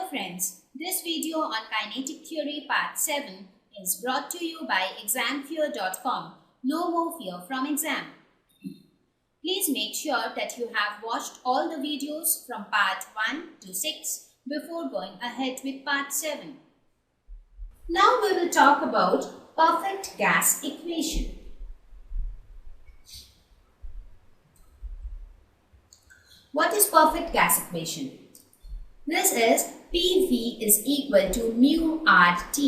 Hello friends, this video on Kinetic Theory Part 7 is brought to you by examfear.com. No more fear from exam. Please make sure that you have watched all the videos from Part 1 to 6 before going ahead with Part 7. Now we will talk about perfect gas equation. What is perfect gas equation? This is PV is equal to mu RT.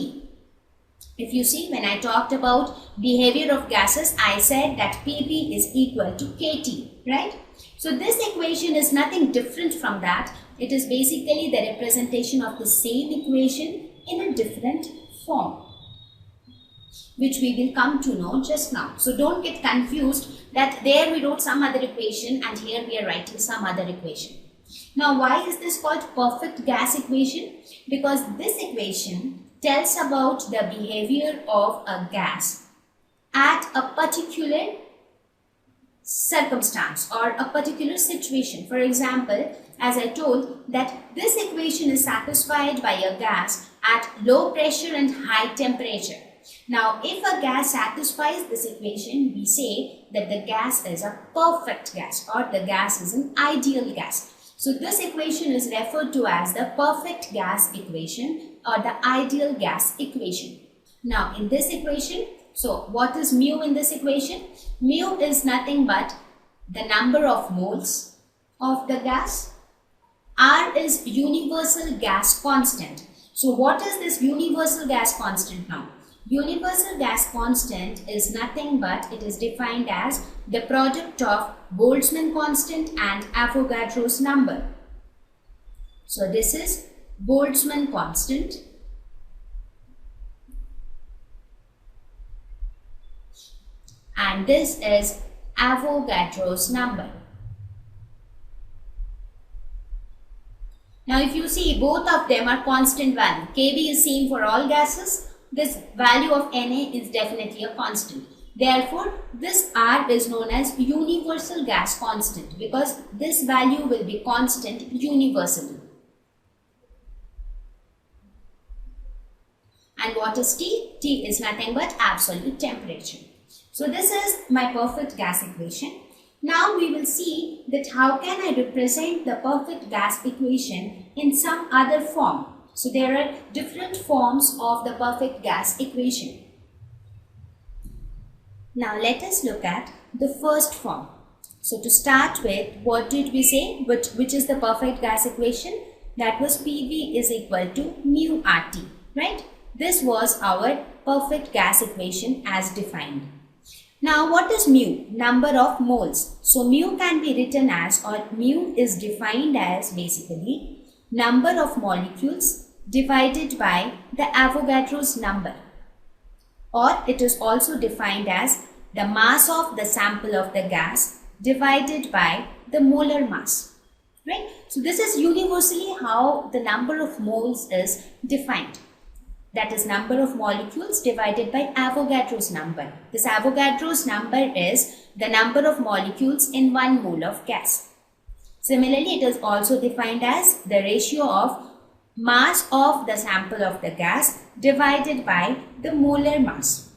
If you see, when I talked about behavior of gases, I said that PV is equal to KT, right? So this equation is nothing different from that. It is basically the representation of the same equation in a different form, which we will come to know just now. So don't get confused that there we wrote some other equation and here we are writing some other equation. Now, why is this called perfect gas equation? Because this equation tells about the behavior of a gas at a particular circumstance or a particular situation. For example, as I told that this equation is satisfied by a gas at low pressure and high temperature. Now, if a gas satisfies this equation, we say that the gas is a perfect gas or the gas is an ideal gas. So this equation is referred to as the perfect gas equation or the ideal gas equation. Now in this equation, so what is mu in this equation? Mu is nothing but the number of moles of the gas. R is universal gas constant. So what is this universal gas constant now? Universal gas constant is nothing but it is defined as the product of Boltzmann constant and Avogadro's number. So this is Boltzmann constant and this is Avogadro's number. Now if you see, both of them are constant value. Kb is same for all gases. This value of Na is definitely a constant. Therefore, this R is known as universal gas constant because this value will be constant universally. And what is T? T is nothing but absolute temperature. So this is my perfect gas equation. Now we will see that how can I represent the perfect gas equation in some other form. So there are different forms of the perfect gas equation. Now let us look at the first form. So to start with, what did we say? Which is the perfect gas equation? That was PV is equal to mu RT, right? This was our perfect gas equation as defined. Now what is mu? Number of moles. So mu can be written as, or mu is defined as basically number of molecules divided by the Avogadro's number, or it is also defined as the mass of the sample of the gas divided by the molar mass, right? So this is universally how the number of moles is defined. That is number of molecules divided by Avogadro's number. This Avogadro's number is the number of molecules in 1 mole of gas. Similarly, it is also defined as the ratio of mass of the sample of the gas divided by the molar mass.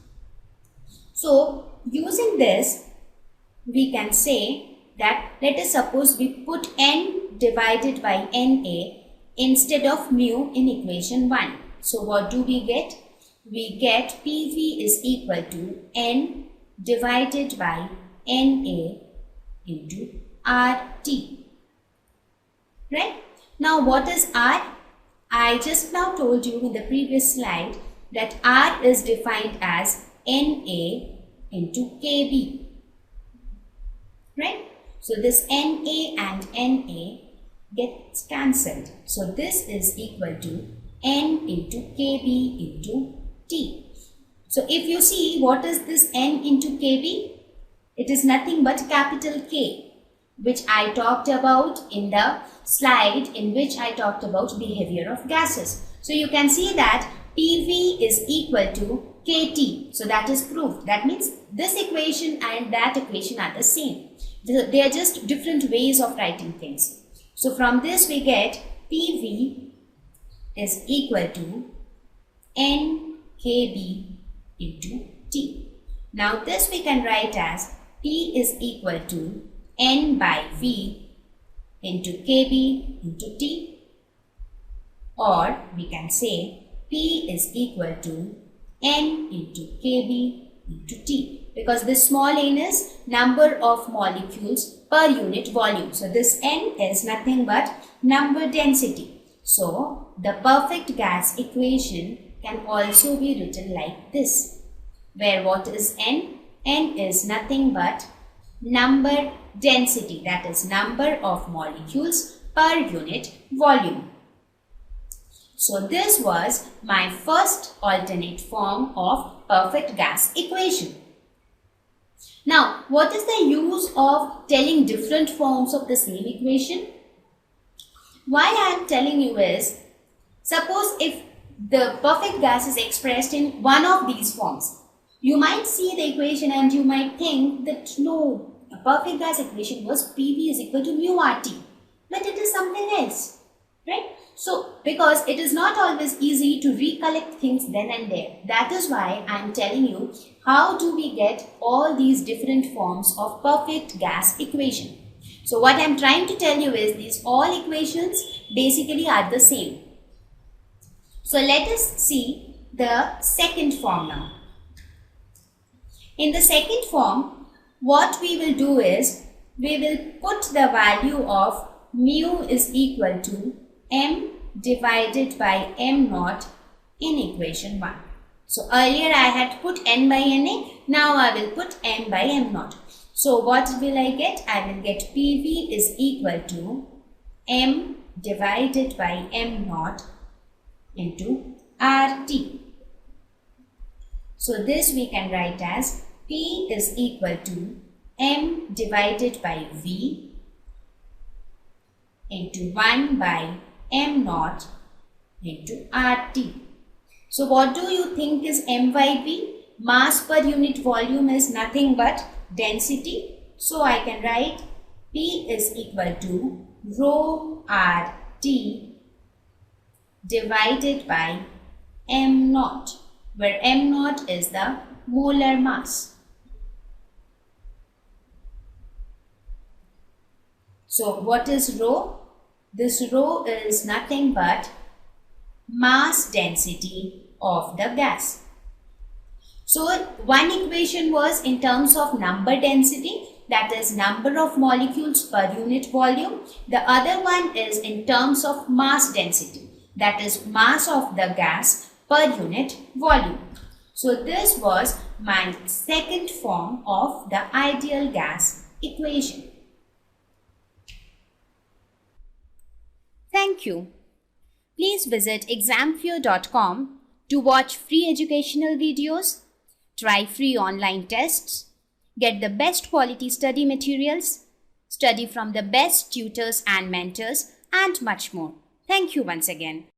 So using this, we can say that let us suppose we put N divided by Na instead of mu in equation 1. So what do we get? We get PV is equal to N divided by Na into RT. Right? Now what is R? I just now told you in the previous slide that R is defined as Na into Kb, right? So this Na and Na gets cancelled. So this is equal to N into Kb into T. So if you see, what is this N into Kb? It is nothing but capital K, which I talked about in the slide in which I talked about behavior of gases. So you can see that PV is equal to KT. So that is proved. That means this equation and that equation are the same. They are just different ways of writing things. So from this we get PV is equal to N kb into T. Now this we can write as P is equal to N by V into kb into T, or we can say P is equal to N into kb into T, because this small n is number of molecules per unit volume. So this N is nothing but number density. So the perfect gas equation can also be written like this, where what is N? N is nothing but number density, that is number of molecules per unit volume. So this was my first alternate form of perfect gas equation. Now, what is the use of telling different forms of the same equation? Why I am telling you is, suppose if the perfect gas is expressed in one of these forms, you might see the equation and you might think that no, a perfect gas equation was PV is equal to mu RT, but it is something else, right? So, because it is not always easy to recollect things then and there. That is why I am telling you how do we get all these different forms of perfect gas equation. So, what I am trying to tell you is these all equations basically are the same. So, let us see the second form now. In the second form, what we will do is we will put the value of mu is equal to m divided by m naught in equation 1. So earlier I had put n by na, now I will put m by m naught. So what will I get? I will get PV is equal to m divided by m naught into RT. So this we can write as P is equal to m divided by V into 1 by m naught into RT. So what do you think is m by V? Mass per unit volume is nothing but density. So I can write P is equal to rho RT divided by m naught, where m naught is the molar mass. So what is rho? This rho is nothing but mass density of the gas. So one equation was in terms of number density, that is number of molecules per unit volume. The other one is in terms of mass density, that is mass of the gas per unit volume. So this was my second form of the ideal gas equation. Thank you. Please visit examfear.com to watch free educational videos, try free online tests, get the best quality study materials, study from the best tutors and mentors, and much more. Thank you once again.